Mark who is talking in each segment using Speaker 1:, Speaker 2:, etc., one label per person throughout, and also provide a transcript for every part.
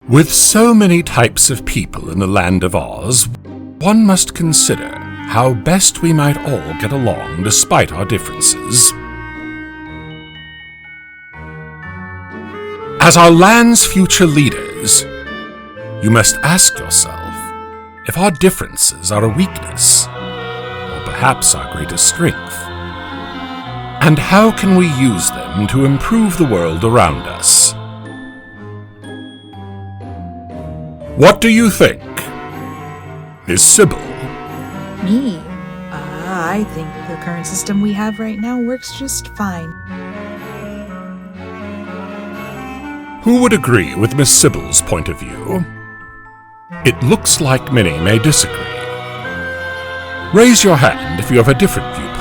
Speaker 1: With so many types of people in the land of Oz, one must consider how best we might all get along despite our differences. As our land's future leaders, you must ask yourself if our differences are a weakness, or perhaps our greatest strength, and how can we use them to improve the world around us? What do you think, Miss Sybil?
Speaker 2: Me? I think the current system we have right now works just fine.
Speaker 1: Who would agree with Miss Sybil's point of view? It looks like many may disagree. Raise your hand if you have a different viewpoint.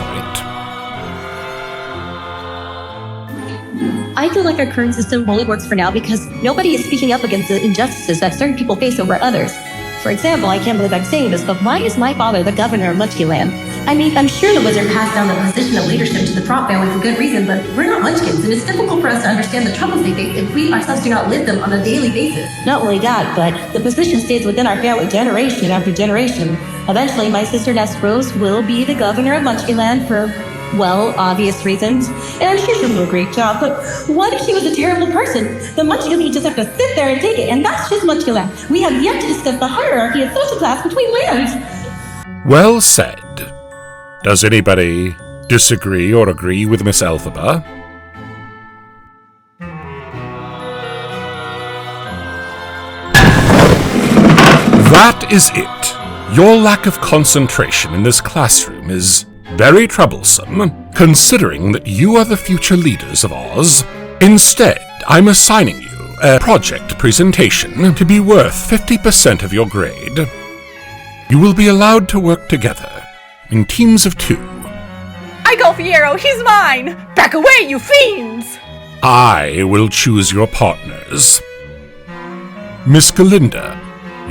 Speaker 3: I feel like our current system only works for now because nobody is speaking up against the injustices that certain people face over others. For example, I can't believe I'm saying this, but why is my father the governor of Munchkinland? I mean, I'm sure the wizard passed down the position of leadership to the Thropp family for good reason, but we're not Munchkins, and it's difficult for us to understand the troubles they face if we ourselves do not live them on a daily basis. Not only that, but the position stays within our family generation after generation. Eventually, my sister Nessarose will be the governor of Munchkinland for, well, obvious reasons, and I'm sure she'll do a great job, but what if she was a terrible person? The Munchkins would just have to sit there and take it, and that's just Munchkinland. We have yet to discuss the hierarchy of social class between lands.
Speaker 1: Well said. Does anybody disagree or agree with Miss Elphaba? That is it. Your lack of concentration in this classroom is very troublesome, considering that you are the future leaders of Oz. Instead, I'm assigning you a project presentation to be worth 50% of your grade. You will be allowed to work together in teams of 2.
Speaker 4: I go Fiyero, he's mine! Back away, you fiends!
Speaker 1: I will choose your partners. Miss Galinda,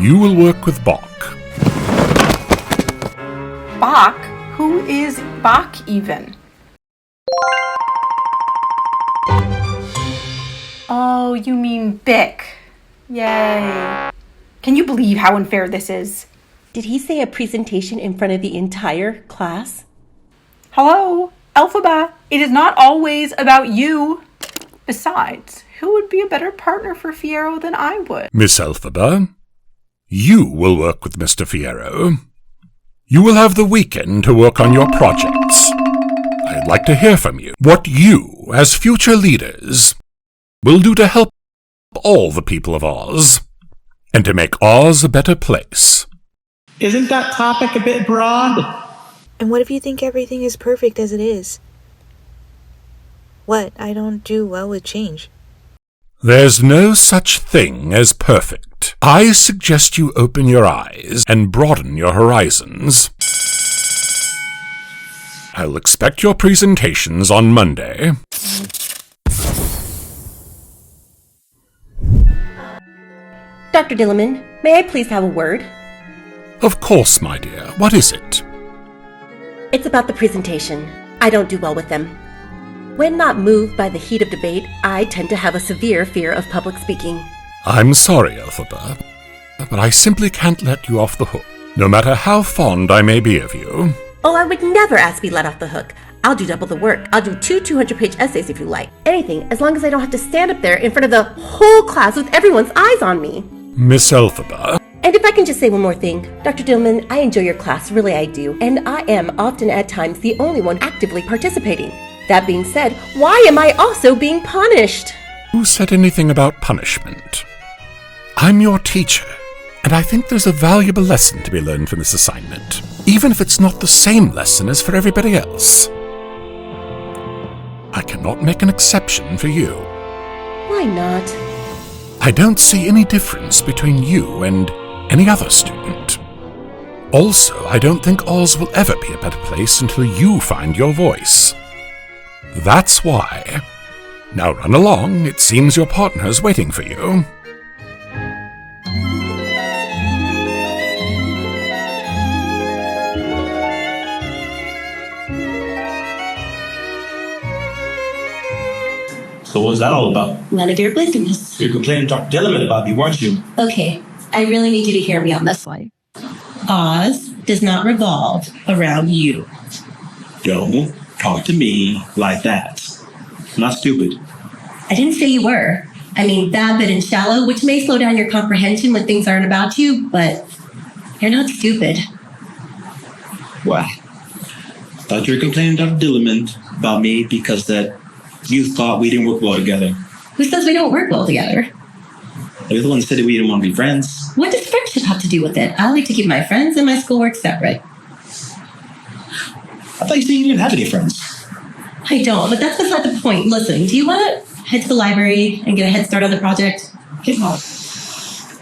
Speaker 1: you will work with Bach.
Speaker 4: Bach? Who is Bach even? Oh, you mean Bic. Yay. Can you believe how unfair this is?
Speaker 3: Did he say a presentation in front of the entire class?
Speaker 4: Hello, Elphaba. It is not always about you. Besides, who would be a better partner for Fiyero than I would?
Speaker 1: Miss Elphaba, you will work with Mr. Fiyero. You will have the weekend to work on your projects. I'd like to hear from you what you, as future leaders, will do to help all the people of Oz, and to make Oz a better place.
Speaker 5: Isn't that topic a bit broad?
Speaker 2: And what if you think everything is perfect as it is? What? I don't do well with change.
Speaker 1: There's no such thing as perfect. I suggest you open your eyes and broaden your horizons. I'll expect your presentations on Monday.
Speaker 3: Dr. Dillamond, may I please have a word?
Speaker 1: Of course, my dear. What is it?
Speaker 3: It's about the presentation. I don't do well with them. When not moved by the heat of debate, I tend to have a severe fear of public speaking.
Speaker 1: I'm sorry, Elphaba, but I simply can't let you off the hook, no matter how fond I may be of you.
Speaker 3: Oh, I would never ask to be let off the hook. I'll do double the work. I'll do 2 200-page essays if you like. Anything, as long as I don't have to stand up there in front of the whole class with everyone's eyes on me.
Speaker 1: Miss Elphaba.
Speaker 3: And if I can just say one more thing, Dr. Dillamond, I enjoy your class, really I do, and I am often at times the only one actively participating. That being said, why am I also being punished?
Speaker 1: Who said anything about punishment? I'm your teacher, and I think there's a valuable lesson to be learned from this assignment, even if it's not the same lesson as for everybody else. I cannot make an exception for you.
Speaker 3: Why not?
Speaker 1: I don't see any difference between you and any other student. Also, I don't think Oz will ever be a better place until you find your voice. That's why. Now run along, it seems your partner's waiting for you.
Speaker 5: So what was that all about?
Speaker 3: None of your business.
Speaker 5: You were complaining to Dr. Dillamond about me, weren't you?
Speaker 3: Okay, I really need you to hear me on this one. Oz does not revolve around you.
Speaker 5: Don't talk to me like that. I'm not stupid.
Speaker 3: I didn't say you were. I mean, vapid and shallow, which may slow down your comprehension when things aren't about you, but you're not stupid.
Speaker 5: What? I thought you were complaining to Dr. Dillamond about me because that you thought we didn't work well together.
Speaker 3: Who says we don't work well together?
Speaker 5: You're the one that said that we didn't want to be friends.
Speaker 3: What does friendship have to do with it? I like to keep my friends and my schoolwork separate.
Speaker 5: I thought you said you didn't have any friends.
Speaker 3: I don't, but that's beside the point. Listen, do you want to head to the library and get a head start on the project?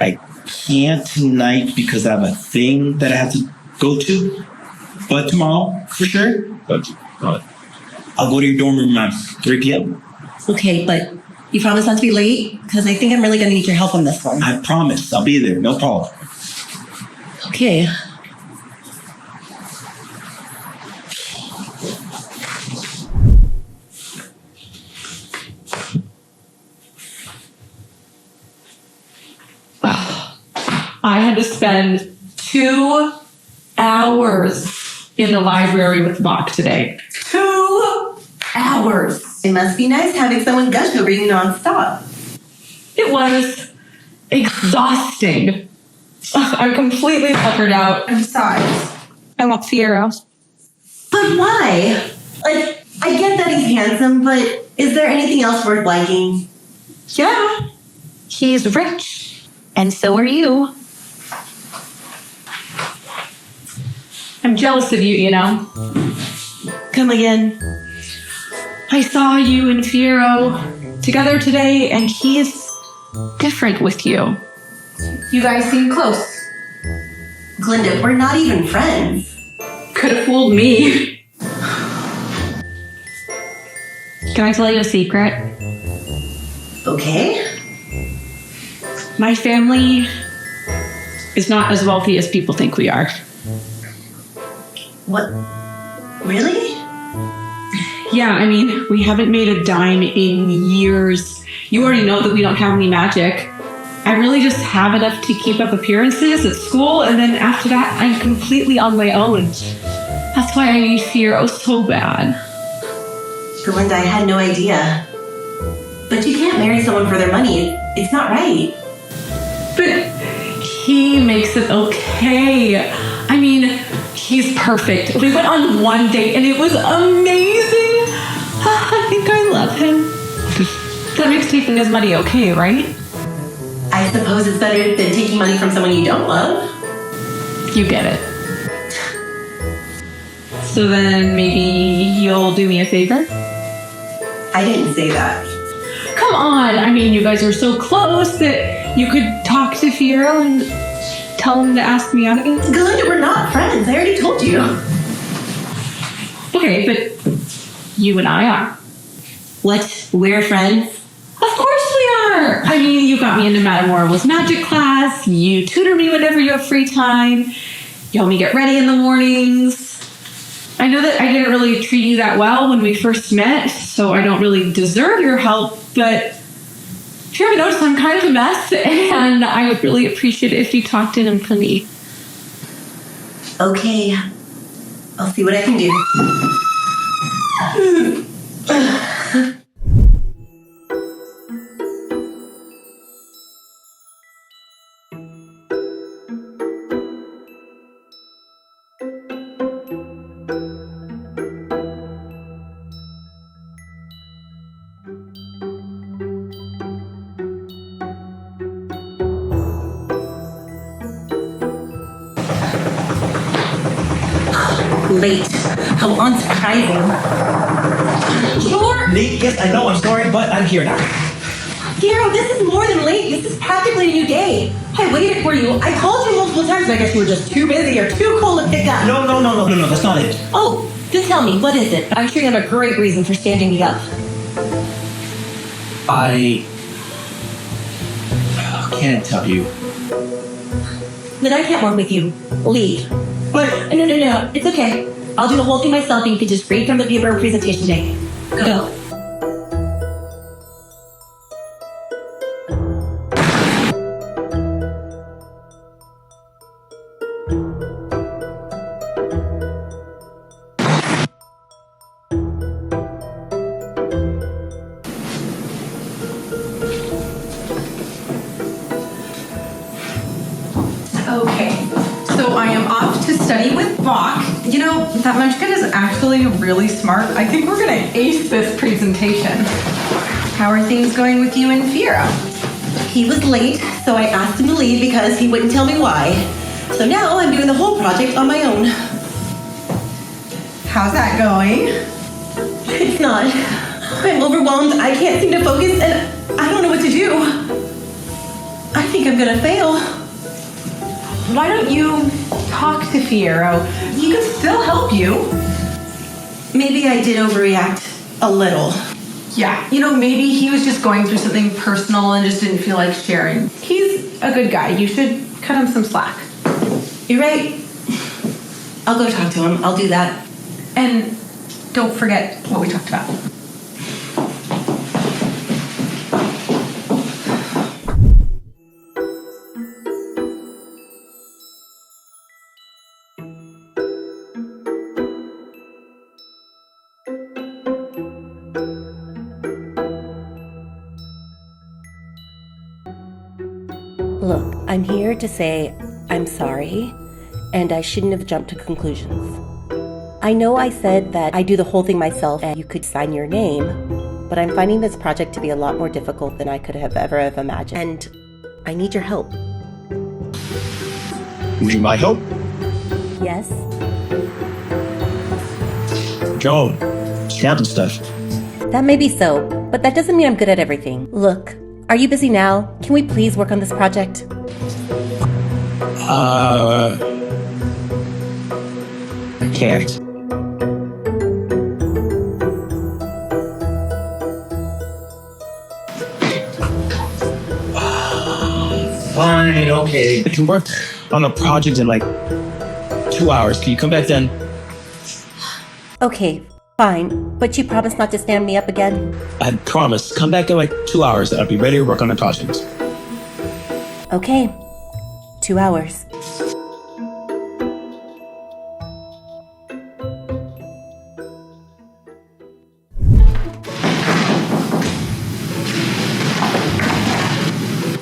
Speaker 5: I can't tonight because I have a thing that I have to go to. But tomorrow, for sure. But I'll go to your dorm room at 3 p.m.
Speaker 3: Okay, but you promise not to be late? Because I think I'm really going to need your help on this one.
Speaker 5: I promise. I'll be there. No problem.
Speaker 3: Okay.
Speaker 4: I had to spend 2 hours in the library with Bach today. 2 hours.
Speaker 3: It must be nice having someone gush over you nonstop.
Speaker 4: It was exhausting. I'm completely puckered out. And besides, I want Fiyero.
Speaker 3: But why? Like, I get that he's handsome, but is there anything else worth liking?
Speaker 4: Yeah, he's rich.
Speaker 3: And so are you.
Speaker 4: I'm jealous of you, you know.
Speaker 3: Come again.
Speaker 4: I saw you and Fiyero together today, and he's different with you. You guys seem close.
Speaker 3: Galinda, we're not even friends.
Speaker 4: Could have fooled me. Can I tell you a secret?
Speaker 3: Okay.
Speaker 4: My family is not as wealthy as people think we are.
Speaker 3: What? Really?
Speaker 4: Yeah, I mean, we haven't made a dime in years. You already know that we don't have any magic. I really just have enough to keep up appearances at school, and then after that, I'm completely on my own. That's why I need Fiyero so bad.
Speaker 3: Galinda, I had no idea. But you can't marry someone for their money. It's not right.
Speaker 4: But he makes it okay. I mean, he's perfect. We went on one date, and it was amazing. I think I love him. That makes taking his money okay, right?
Speaker 3: I suppose it's better than taking money from someone you don't love.
Speaker 4: You get it. So then maybe you'll do me a favor?
Speaker 3: I didn't say that.
Speaker 4: Come on. I mean, you guys are so close that you could talk to Fiyero and tell him to ask me out again.
Speaker 3: Galinda, we're not friends. I already told you.
Speaker 4: Okay, but you and I are.
Speaker 3: What? We're friends?
Speaker 4: Of course we are. I mean, you got me into Madame Morrible's magic class. You tutor me whenever you have free time. You help me get ready in the mornings. I know that I didn't really treat you that well when we first met, so I don't really deserve your help, but if you ever notice, I'm kind of a mess, and I would really appreciate it if you talked to him for me.
Speaker 3: Okay. I'll see what I can do. Late. How unsurprising. Sure.
Speaker 5: Late? Yes, I know. I'm sorry, but I'm here now.
Speaker 3: Fiyero, this is more than late. This is practically a new day. I waited for you. I called you multiple times, but I guess you were just too busy or too cool to pick up.
Speaker 5: No, that's not it.
Speaker 3: Oh, then tell me, what is it? I'm sure you have a great reason for standing me up.
Speaker 5: I can't tell you.
Speaker 3: Then I can't work with you. Leave.
Speaker 5: But
Speaker 3: No. It's okay. I'll do the whole thing myself and you can just read from the paper presentation day. Go.
Speaker 4: Okay, so I am off to study with Bach. You know, that munchkin is actually really smart. I think we're gonna ace this presentation.
Speaker 3: How are things going with you and Fiyero? He was late, so I asked him to leave because he wouldn't tell me why. So now I'm doing the whole project on my own.
Speaker 4: How's that going?
Speaker 3: It's not. I'm overwhelmed, I can't seem to focus, and I don't know what to do. I think I'm gonna fail.
Speaker 4: Why don't you talk to Fiyero? He could still help you.
Speaker 3: Maybe I did overreact a little.
Speaker 4: Yeah, you know, maybe he was just going through something personal and just didn't feel like sharing. He's a good guy. You should cut him some slack.
Speaker 3: You're right. I'll go talk to him. I'll do that.
Speaker 4: And don't forget what we talked about.
Speaker 6: Look, I'm here to say I'm sorry, and I shouldn't have jumped to conclusions. I know I said that I do the whole thing myself and you could sign your name, but I'm finding this project to be a lot more difficult than I could have ever imagined, and I need your help.
Speaker 5: Need my help?
Speaker 6: Yes?
Speaker 5: Joan, stamping stuff.
Speaker 6: That may be so, but that doesn't mean I'm good at everything. Look, are you busy now? Can we please work on this project?
Speaker 5: I can't. Fine, okay. I can work on a project in like 2 hours. Can you come back then?
Speaker 6: Okay, fine, but you promise not to stand me up again?
Speaker 5: I promise. Come back in like 2 hours and I'll be ready to work on the project.
Speaker 6: Okay, 2 hours.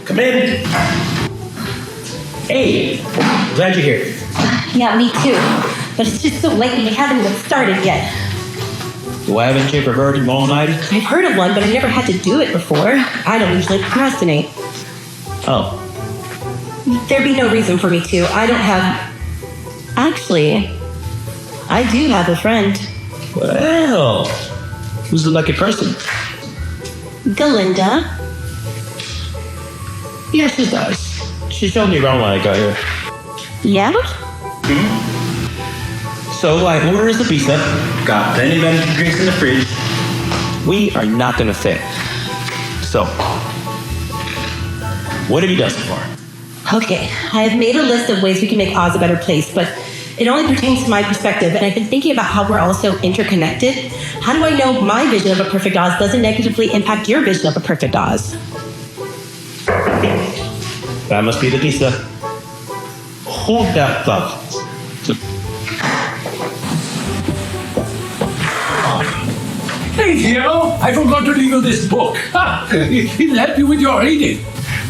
Speaker 5: Come in. Hey, glad you're here.
Speaker 3: Yeah, me too. But it's just so late and we haven't even started yet.
Speaker 5: Do I haven't ever heard of all-nighting?
Speaker 3: I've heard of one, but I've never had to do it before. I don't usually procrastinate.
Speaker 5: Oh,
Speaker 3: There'd be no reason for me to. I don't have... Actually, I do have a friend.
Speaker 5: well. Who's the lucky person?
Speaker 3: Galinda.
Speaker 5: Yeah, she does. She showed me around when I got here.
Speaker 3: Yeah?
Speaker 5: So I ordered us a pizza, got plenty of energy drinks in the fridge. We are not gonna fit. So, what have you done so far?
Speaker 3: Okay, I have made a list of ways we can make Oz a better place, but it only pertains to my perspective, and I've been thinking about how we're all so interconnected. How do I know my vision of a perfect Oz doesn't negatively impact your vision of a perfect Oz?
Speaker 5: That must be the pizza. Hold that thought.
Speaker 1: Hey, Fiyero, I forgot to leave you this book. It'll help you with your reading.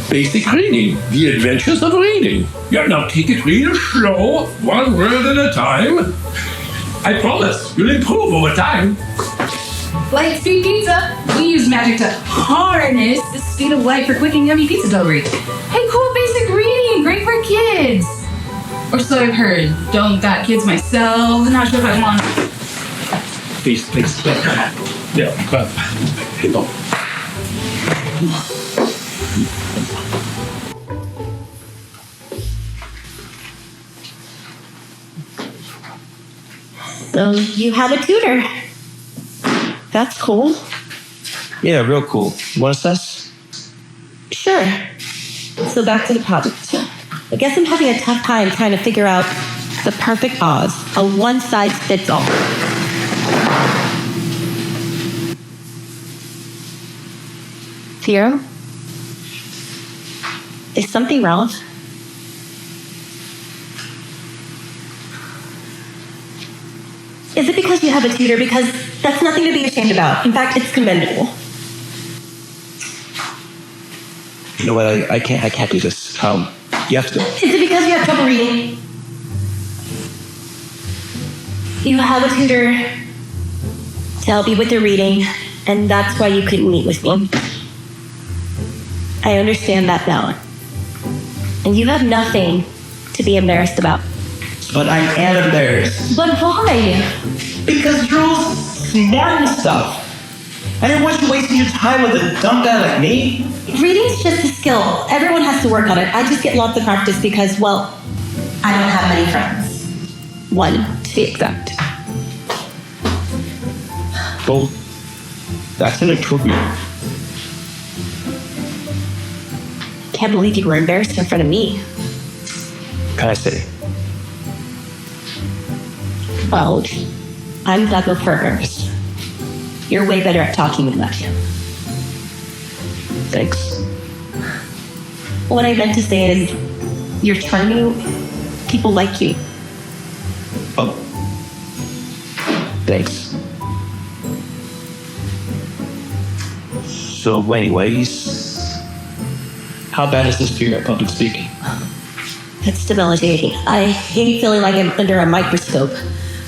Speaker 1: Basic reading, The Adventures of Reading. Yeah, now take it real slow, one word at a time. I promise, you'll improve over time.
Speaker 2: Like speed pizza, we use magic to harness the speed of light for quick and yummy pizza delivery. Hey, cool basic reading, great for kids. Or so I've heard. Don't got kids myself, not sure if I want.
Speaker 5: Please. Yeah, but go.
Speaker 3: So you have a tutor. That's cool.
Speaker 5: Yeah, real cool. You want to assess?
Speaker 3: Sure. So back to the project. I guess I'm having a tough time trying to figure out the perfect Oz, a one-size-fits-all. Fiyero? Is something wrong? Is it because you have a tutor? Because that's nothing to be ashamed about. In fact, it's commendable.
Speaker 5: You know what? I can't do this. You have to go.
Speaker 3: Is it because you have trouble reading. You have a tutor to help you with your reading, and that's why you couldn't meet with me. I understand that now. And you have nothing to be embarrassed about.
Speaker 5: But I am embarrassed.
Speaker 3: But why?
Speaker 5: Because you're all smart and stuff. I didn't want you wasting your time with a dumb guy like me.
Speaker 3: Reading's just a skill. Everyone has to work on it. I just get lots of practice because, well, I don't have many friends. One, to be exact.
Speaker 5: Well, that's an improvement.
Speaker 3: Can't believe you were embarrassed in front of me.
Speaker 5: Can I say?
Speaker 3: Well, I'm Douglas Burgers. You're way better at talking than that.
Speaker 5: Thanks.
Speaker 3: What I meant to say is, you're charming. People like you.
Speaker 5: Oh. Thanks. So anyways, how bad is this fear at public speaking?
Speaker 3: It's debilitating. I hate feeling like I'm under a microscope.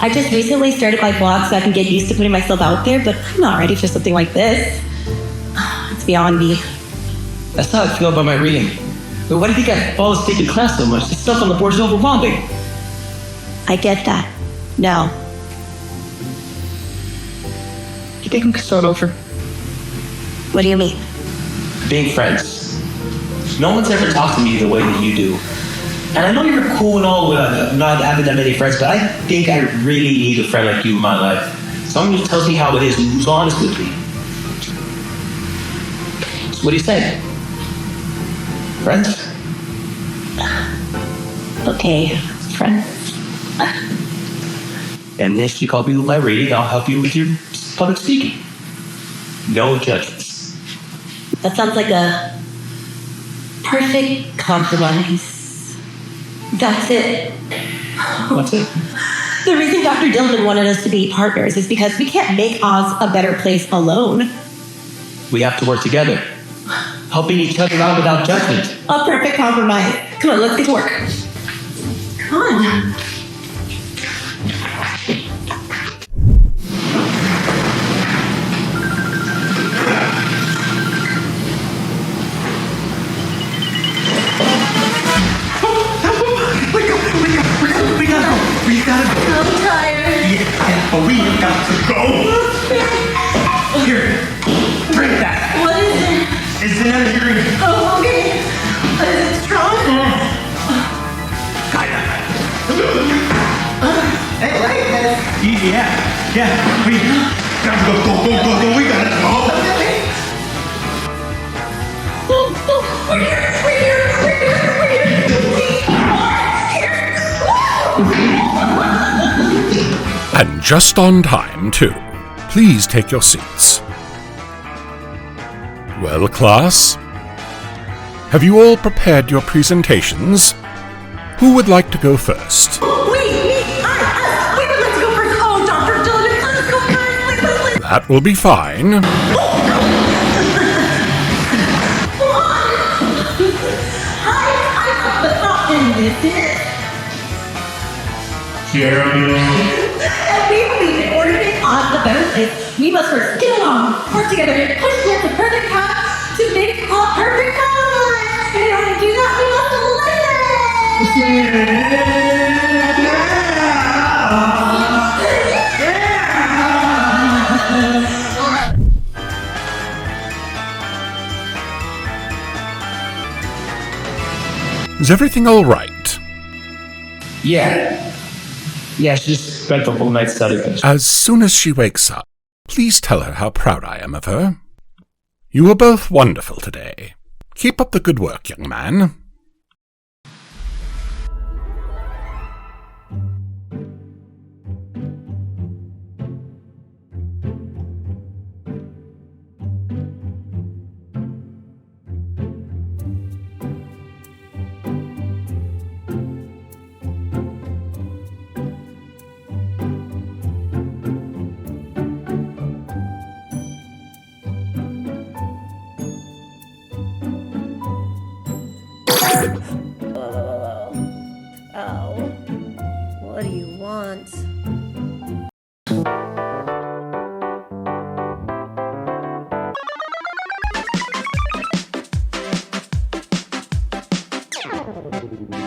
Speaker 3: I just recently started my blog so I can get used to putting myself out there, but I'm not ready for something like this. It's beyond me.
Speaker 5: That's how I feel about my reading. But why do you think I fall asleep in class so much? The stuff on the board is overwhelming.
Speaker 3: I get that. Now,
Speaker 5: You think we could start over?
Speaker 3: what do you mean?
Speaker 5: Being friends. No one's ever talked to me the way that you do. And I know you're cool and all with not having that many friends, but I think I really need a friend like you in my life. Someone who tells me how it is and who's honest with me. So what do you say? Friends?
Speaker 3: Okay, friend.
Speaker 5: And if you help me with my reading, I'll help you with your public speaking. No judgments.
Speaker 3: That sounds like a perfect compromise. That's it.
Speaker 5: What's it?
Speaker 3: The reason Dr. Dillamond wanted us to be partners is because we can't make Oz a better place alone.
Speaker 5: We have to work together. Helping each other out without judgment.
Speaker 3: A perfect compromise. Come on, let's get to work. Come on.
Speaker 5: We gotta go.
Speaker 3: I'm tired.
Speaker 5: Yeah, but we got to go. Here, drink that.
Speaker 3: What is it?
Speaker 5: It's an energy drink.
Speaker 3: Oh, okay. Is it strong?
Speaker 5: Kinda.
Speaker 3: I like this.
Speaker 5: Yeah. We gotta go. We gotta go.
Speaker 3: We're here.
Speaker 1: And just on time, too. Please take your seats. Well, class, have you all prepared your presentations? Who would like to go first?
Speaker 3: Wait, me, I, we would like to go first. Oh, Dr. Dillamond, let's go first. Please.
Speaker 1: That will be fine.
Speaker 3: And we believe in order to make Oz the better place, we must first get along, work together, and push towards the perfect path to make a perfect compromise. And in order to do that, we must
Speaker 1: Is everything all right?
Speaker 5: Yeah, she just spent the whole night studying.
Speaker 1: As soon as she wakes up, please tell her how proud I am of her. You were both wonderful today. Keep up the good work, young man.
Speaker 5: Bye.